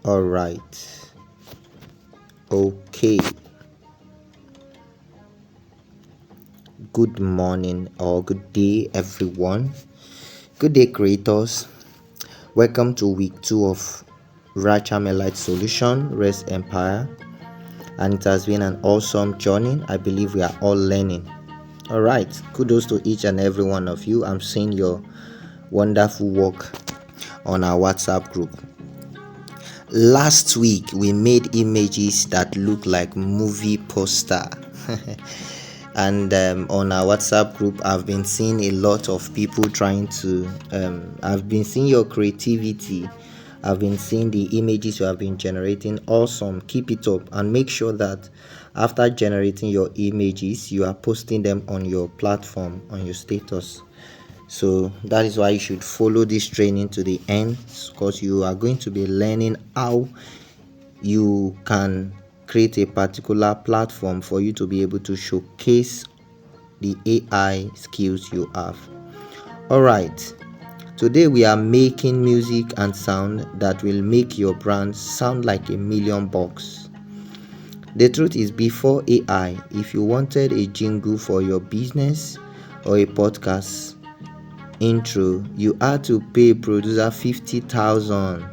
All right. Okay. Good morning or good day, everyone. Good day, creators. Welcome to week 2 of Rachamelite Solution Rest Empire. And it has been an awesome journey. I believe we are all learning. All right. Kudos to each and every one of you. I'm seeing your wonderful work on our WhatsApp group. Last week, we made images that look like movie poster. And on our WhatsApp group, I've been seeing a lot of people trying to I've been seeing your creativity. I've been seeing the images you have been generating. Awesome. Keep it up and make sure that after generating your images, you are posting them on your platform, on your status. So that is why you should follow this training to the end, because you are going to be learning how you can create a particular platform for you to be able to showcase the AI skills you have. All right. Today we are making music and sound that will make your brand sound like $1,000,000. The truth is, before AI, if you wanted a jingle for your business or a podcast intro, you had to pay producer 50,000.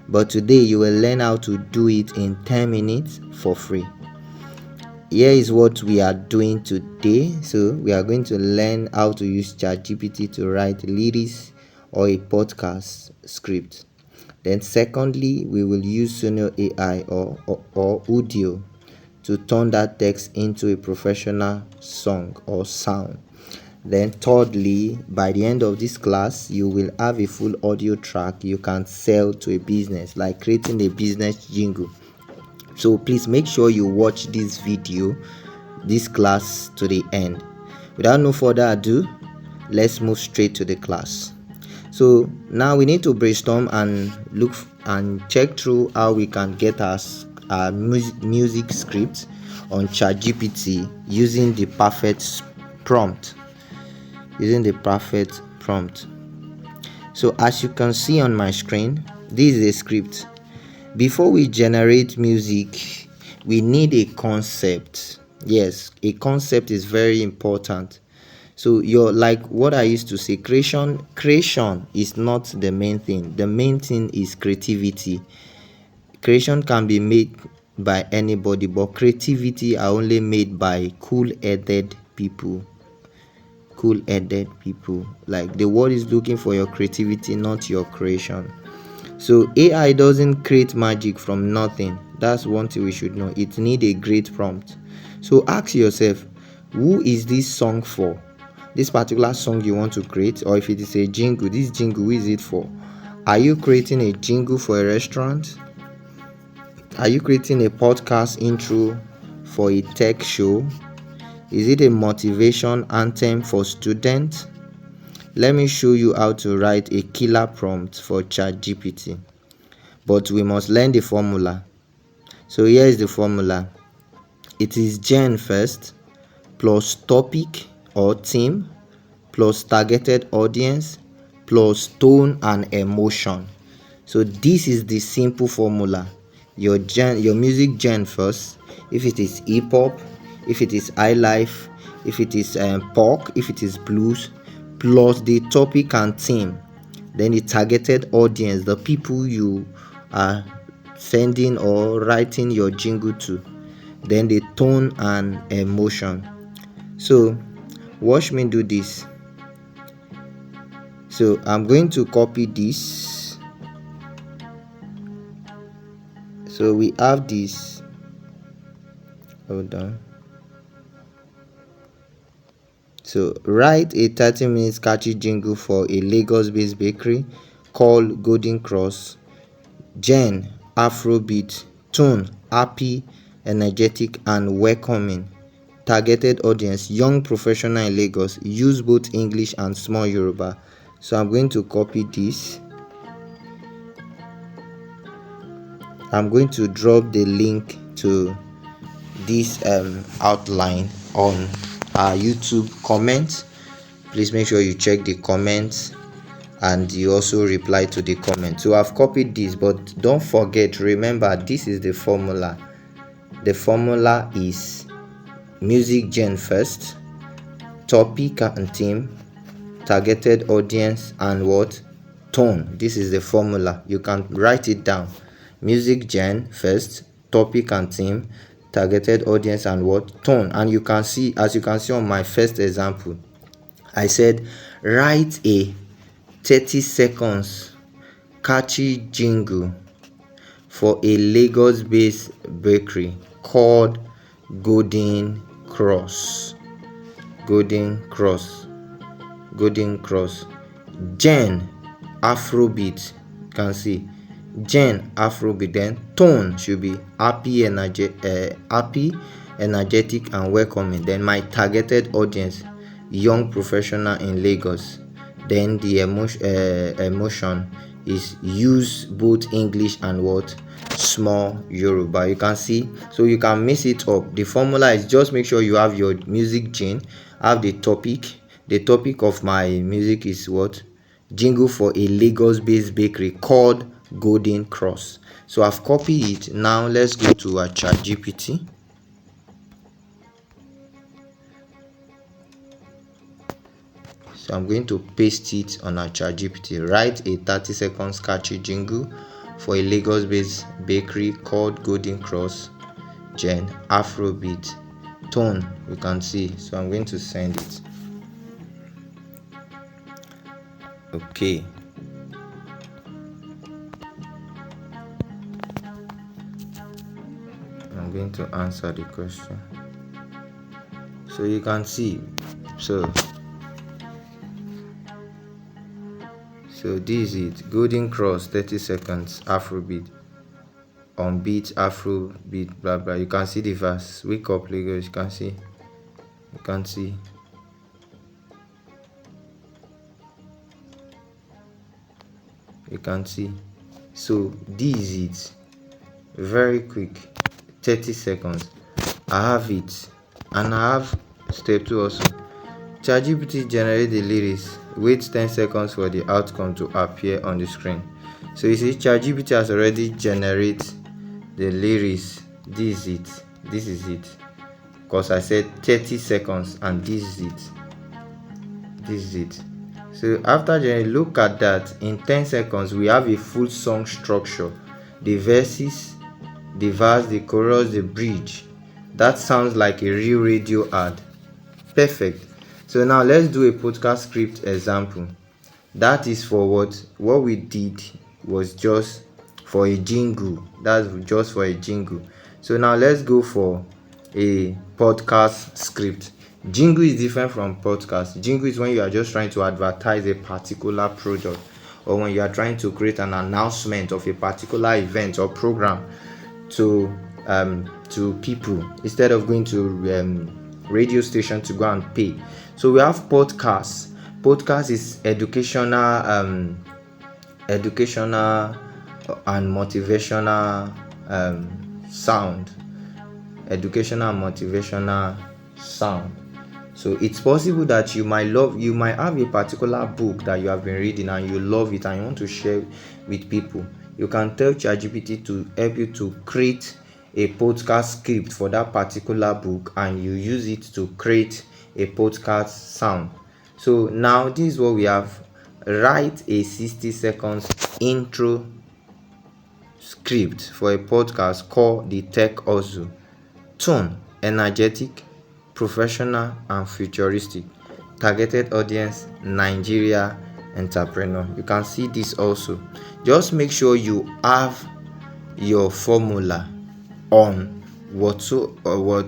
But today you will learn how to do it in 10 minutes for free. Here is what we are doing today. So we are going to learn how to use ChatGPT to write lyrics or a podcast script. Then secondly, we will use Suno AI or Udio to turn that text into a professional song or sound. Then thirdly, by the end of this class, you will have a full audio track you can sell to a business, like creating a business jingle. So please make sure you watch this video, this class to the end. Without no further ado, let's move straight to the class. So now we need to brainstorm and look and check through how we can get our music script on ChatGPT using the perfect prompt. So as you can see on my screen, this is a script. Before we generate music, we need a concept. Yes, a concept is very important. So you're like what I used to say, creation is not the main thing. The main thing is creativity. Creation can be made by anybody, but creativity are only made by cool-headed people. Like the world is looking for your creativity, not your creation. So AI doesn't create magic from nothing. That's one thing we should know. It needs a great prompt. So ask yourself, who is this song for? This particular song you want to create, or if it is a jingle, this jingle, who is it for? Are you creating a jingle for a restaurant? Are you creating a podcast intro for a tech show? Is it a motivation anthem for students? Let me show you how to write a killer prompt for ChatGPT. But we must learn the formula. So here is the formula. It is gen first plus topic or theme plus targeted audience plus tone and emotion. So this is the simple formula. Your music gen first. If it is hip hop, if it is high life, if it is pop, if it is blues, plus the topic and theme. Then the targeted audience, the people you are sending or writing your jingle to. Then the tone and emotion. So watch me do this. So I'm going to copy this. So we have this. Hold on. So write a 30-minute catchy jingle for a Lagos-based bakery called Golden Cross. Gen, Afrobeat. Tone, happy, energetic and welcoming. Targeted audience, young professional in Lagos. Use both English and small Yoruba. So I'm going to copy this. I'm going to drop the link to this outline on our YouTube comments. Please make sure you check the comments and you also reply to the comment. So I've copied this, but don't forget, remember, this is the formula. The formula is music gen first, topic and theme, targeted audience, and what? Tone. This is the formula. You can write it down. Music gen first, topic and theme, targeted audience, and what? Tone. And you can see, as you can see on my first example, I said write a 30 seconds catchy jingle for a Lagos based bakery called Golden Cross. Golden Cross. Golden Cross. Gen Afrobeat. You can see Gen Afrobeat. Then tone should be happy, energetic, and welcoming. Then my targeted audience, young professional in Lagos. Then the emotion is use both English and what? Small Yoruba. You can see, so you can mix it up. The formula is just make sure you have your music gene, have the topic. The topic of my music is what? Jingle for a Lagos based bakery called Golden Cross. So I've copied it. Now let's go to our ChatGPT. So I'm going to paste it on our ChatGPT. Write a 30 seconds catchy jingle for a Lagos based bakery called Golden Cross. Gen Afrobeat. Tone, you can see. So I'm going to send it. Okay. I'm going to answer the question. So you can see. So this is it. Golden Cross 30 seconds Afrobeat. On beat, Afrobeat, blah blah. You can see the verse. Wake up Lagos. You can see. You can see. You can see. So this is it. Very quick. 30 seconds. I have it. And I have step 2 also. ChatGPT generate the lyrics. Wait 10 seconds for the outcome to appear on the screen. So you see, ChatGPT has already generated the lyrics. This is it. This is it. Because I said 30 seconds and this is it. This is it. So after look at that, in 10 seconds we have a full song structure. The verses, the verse, the chorus, the bridge. That sounds like a real radio ad. Perfect. So now let's do a podcast script example. That is for what we did was just for a jingle. That's just for a jingle. So now let's go for a podcast script. Jingle is different from podcast. Jingle is when you are just trying to advertise a particular product, or when you are trying to create an announcement of a particular event or program to people, instead of going to radio station to go and pay. So we have podcasts. Podcast is educational and motivational sound. Educational and motivational sound. So it's possible that you might have a particular book that you have been reading and you love it and you want to share with people. You can tell ChatGPT to help you to create a podcast script for that particular book, and you use it to create a podcast sound. So now this is what we have. Write a 60 seconds intro script for a podcast called The Tech Hustle. Tone, energetic, professional, and futuristic. Targeted audience, Nigeria entrepreneur. You can see this also. Just make sure you have your formula on what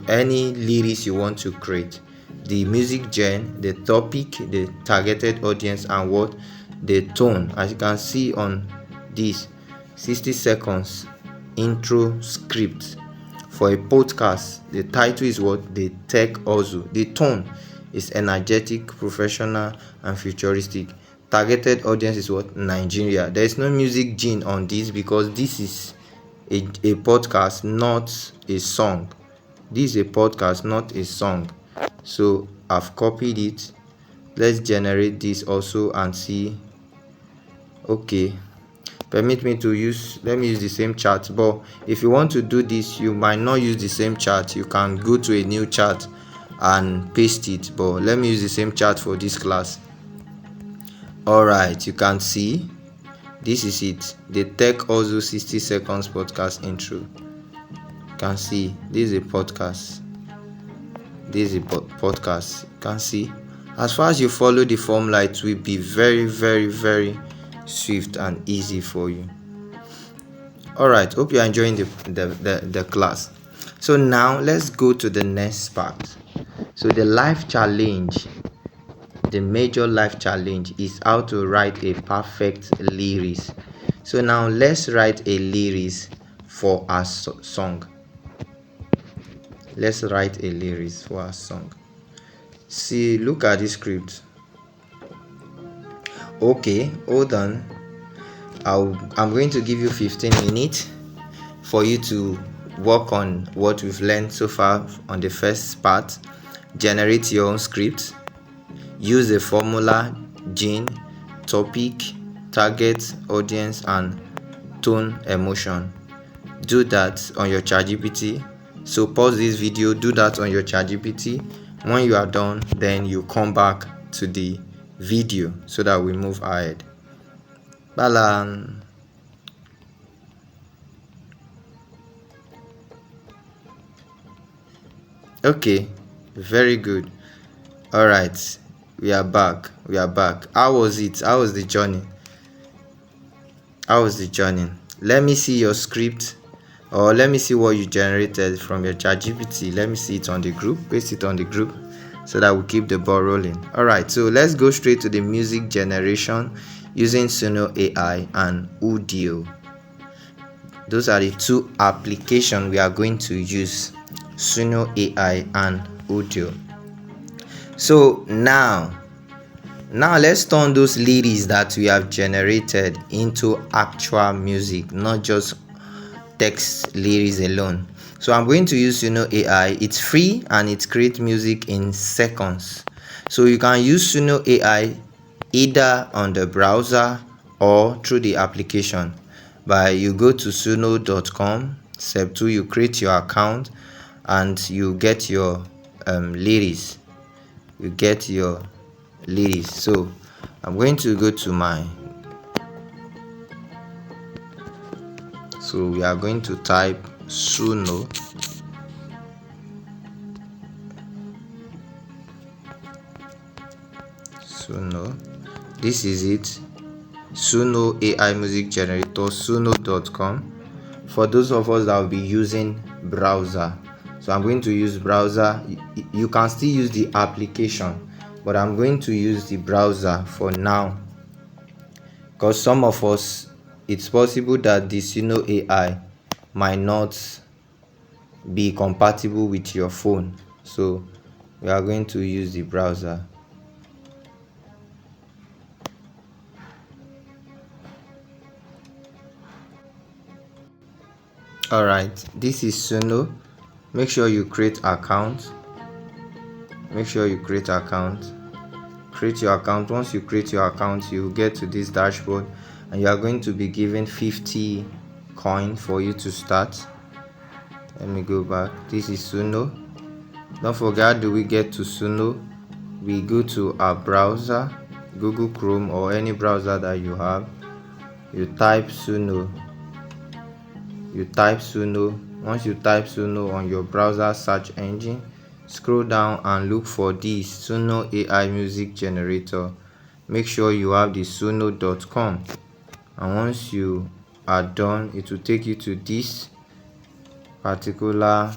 any lyrics you want to create. The music gen, the topic, the targeted audience, and what? The tone. As you can see on this 60 seconds intro script for a podcast, the title is what? The Tech Hustle. The tone is energetic, professional, and futuristic. Targeted audience is what? Nigeria. There is no music gene on this because this is a podcast, not a song. This is a podcast, not a song. So I've copied it. Let's generate this also and see Okay, permit me to let me use the same chat. But if you want to do this, you might not use the same chat. You can go to a new chat and paste it, but let me use the same chat for this class. All right, you can see this is it, the Tech Also 60 Seconds podcast intro. You can see this is a podcast. You can see, as far as you follow the formula, it will be very, very, very swift and easy for you. All right, hope you're enjoying the class. So now let's go to the next part. So the major life challenge is how to write a perfect lyrics. So now let's write a lyrics for our song. Let's write a lyrics for our song. See, look at this script. Okay, hold on. I'm going to give you 15 minutes for you to work on what we've learned so far on the first part. Generate your own script. Use the formula gene, topic, target, audience, and tone emotion. Do that on your ChatGPT. So pause this video, do that on your ChatGPT. When you are done, then you come back to the video so that we move ahead. Balan. Okay, very good. All right, we are back. How was it? How was the journey? Let me see your script, or let me see what you generated from your ChatGPT. Let me see it on the group. Paste it on the group so that we keep the ball rolling. All right, so let's go straight to the music generation using Suno AI and Udio. Those are the two applications we are going to use, Suno AI and Udio. So now let's turn those lyrics that we have generated into actual music, not just text lyrics alone. So I'm going to use Suno AI. It's free and it creates music in seconds. So you can use Suno AI either on the browser or through the application. You go to suno.com, step 2, you create your account and you get your lyrics. So I'm going to go to so we are going to type Suno. This is it, Suno AI music generator, suno.com. For those of us that will be using browser, so I'm going to use browser. You can still use the application, but I'm going to use the browser for now, because some of us, it's possible that the Suno AI might not be compatible with your phone, so we are going to use the browser. All right, this is Suno. Make sure you create account. Create your account. Once you create your account, you get to this dashboard and you are going to be given 50 coin for you to start. Let me go back. This is Suno. Don't forget, how do we get to Suno? We go to our browser, Google Chrome or any browser that you have. You type Suno. Once you type Suno on your browser search engine, scroll down and look for this Suno AI music generator. Make sure you have the suno.com, and once you are done, it will take you to this particular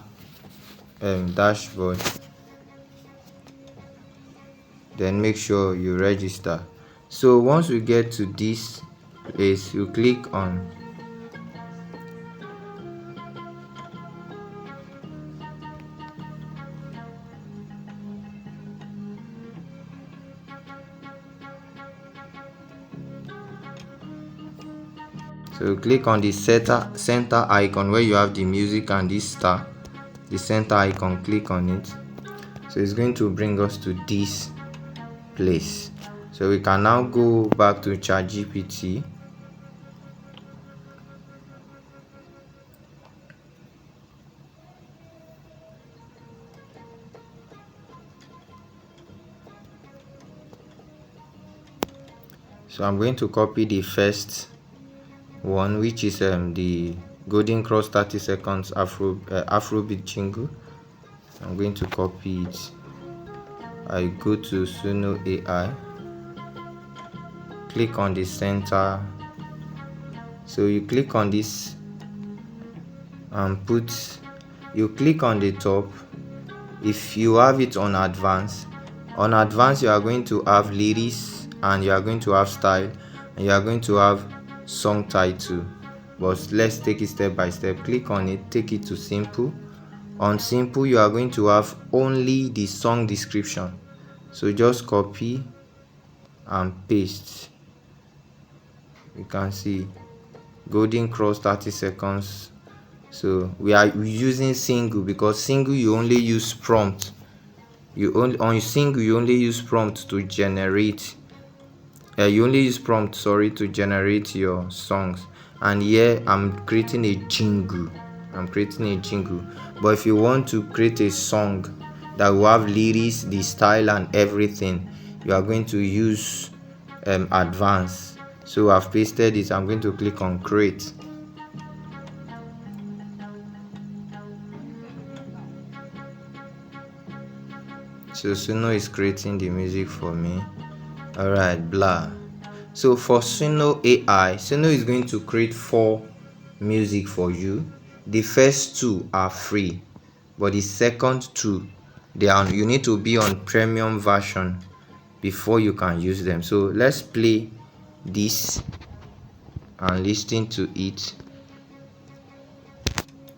dashboard. Then make sure you register. So once we get to this place, you click on the center icon where you have the music and this star, the center icon. Click on it. So it's going to bring us to this place. So we can now go back to ChatGPT So I'm going to copy the first one, which is the Golden Cross 30 seconds Afrobeat jingle. I'm going to copy it. I go to Suno AI, click on the center. So you click on this and you click on the top. If you have it on advanced you are going to have lyrics, and you are going to have style, and you are going to have song title. But let's take it step by step. Click on it, take it to simple. On simple, you are going to have only the song description. So just copy and paste. You can see Golden Cross 30 seconds. So we are using single because single you only use prompt. On single you only use prompt to generate. To generate your songs. And here I'm creating a jingle. But if you want to create a song that will have lyrics, the style, and everything, you are going to use advanced. So I've pasted it. I'm going to click on create. So Suno is creating the music for me. Alright, blah. So for Suno AI, Suno is going to create 4 music for you. The first 2 are free, but the second 2, you need to be on premium version before you can use them. So let's play this and listen to it.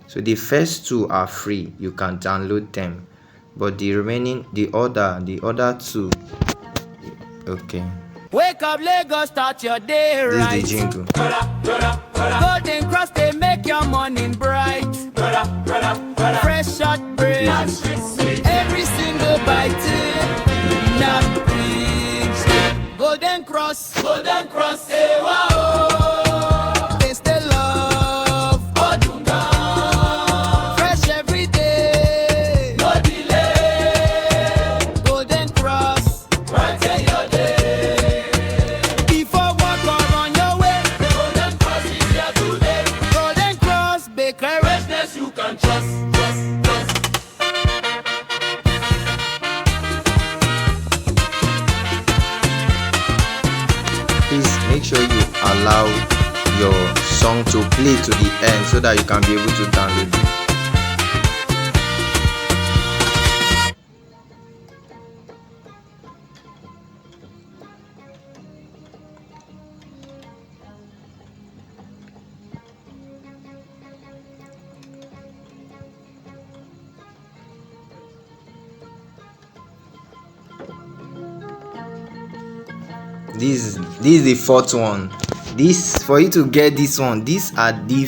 So the first 2 are free, you can download them, but the other 2, okay. Wake up, Lagos, start your day right. This is the jingle. Golden Cross, they make your morning bright. Fresh short bread, every single bite, not big. Golden Cross, hey, wow. Taste the love, fresh every day, no delay. Golden Cross, brighten your day. Before work or on your way, Golden Cross is here today. Golden Cross bakery, freshness you can trust. Please make sure you allow your song to play to the end so that you can be able to download it. This is the 4th one. This, for you to get this one, these are the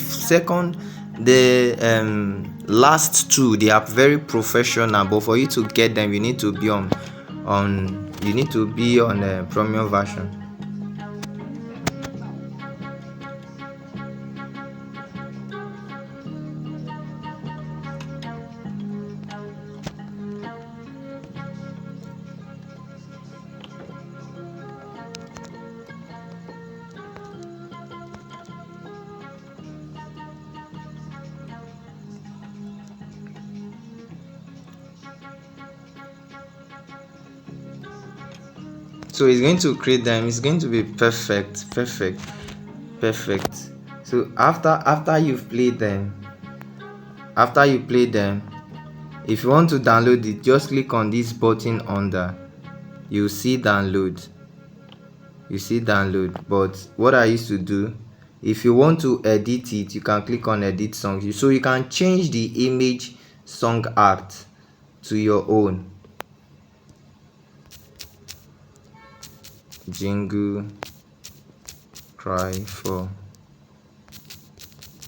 last 2, they are very professional, but for you to get them you need to be on a premium version. So it's going to create them. It's going to be perfect. So after you've played them, if you want to download it, just click on this button under. You see download. But what I used to do, if you want to edit it, you can click on edit song. So you can change the image song art to your own. Jingle, cry for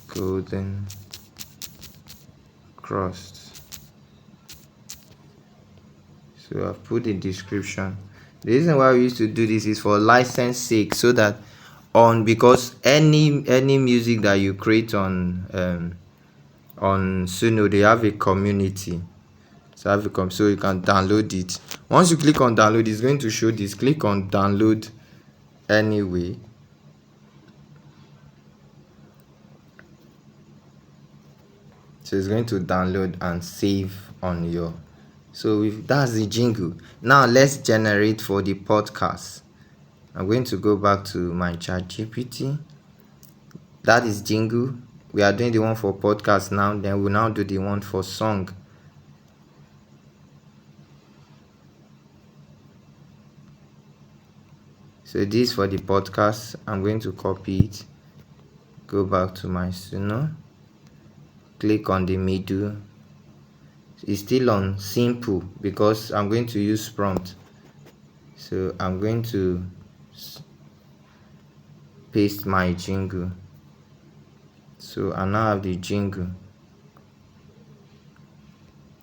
Golden Cross. So I've put the description. The reason why we used to do this is for license sake, so that because any music that you create on Suno, they have a community. So you can download it. Once you click on download, it's going to show this. Click on download anyway. So it's going to download and save on your. So if that's the jingle. Now let's generate for the podcast. I'm going to go back to my ChatGPT. That is jingle. We are doing the one for podcast now. Then we'll now do the one for song. So this for the podcast. I'm going to copy it. Go back to my Suno. Click on the middle. It's still on simple because I'm going to use prompt. So I'm going to paste my jingle. So I now have the jingle.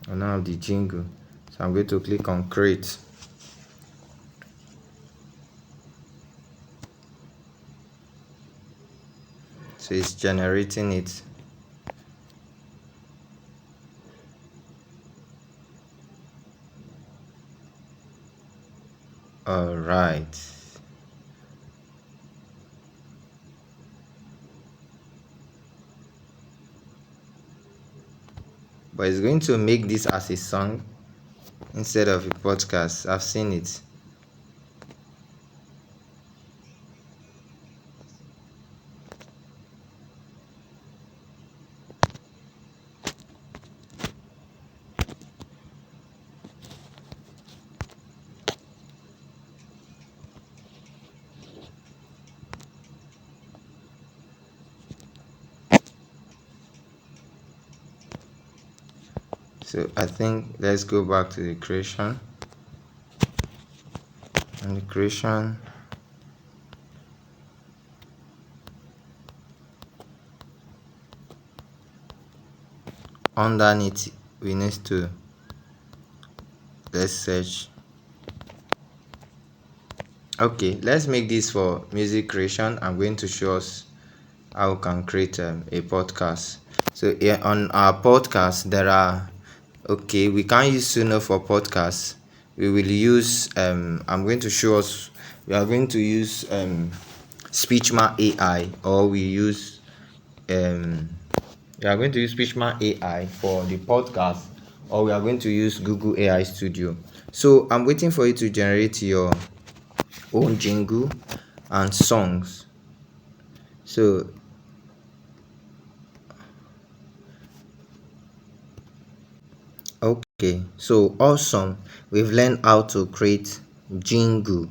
So I'm going to click on create. So it's generating it. All right. But it's going to make this as a song instead of a podcast. I've seen it. So I think let's go back to the creation. And the creation. Underneath we need to let's search. Okay, let's make this for music creation. I'm going to show us how we can create a podcast. So here on our podcast there are, okay, we can't use Suno for podcasts. We will use I'm going to show us, we are going to use Speechma AI, or we are going to use Speechma AI for the podcast, or we are going to use Google AI Studio. So I'm waiting for you to generate your own jingle and songs. So okay, so awesome. We've learned how to create jingle.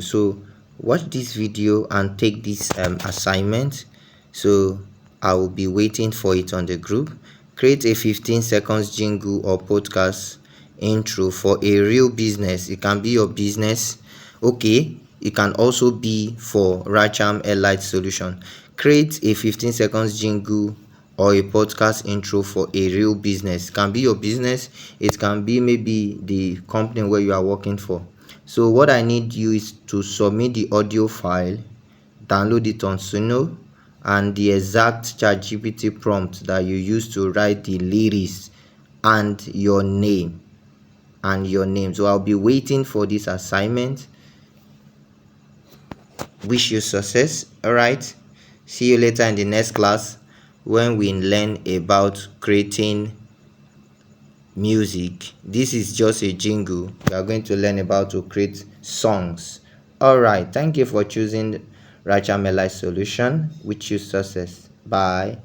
So watch this video and take this assignment. So I will be waiting for it on the group. Create a 15 seconds jingle or podcast intro for a real business. It can be your business. Okay, it can also be for Racham Elite Solution. Create a 15 seconds jingle or a podcast intro for a real business. It can be your business. It can be maybe the company where you are working for. So what I need you is to submit the audio file, download it on Suno, and the exact ChatGPT prompt that you use to write the lyrics and your name. So I'll be waiting for this assignment. Wish you success. All right, see you later in the next class when we learn about creating music. This is just a jingle. We are going to learn about to create songs. All right, thank you for choosing Racha Melai Solution. Wish you success. Bye.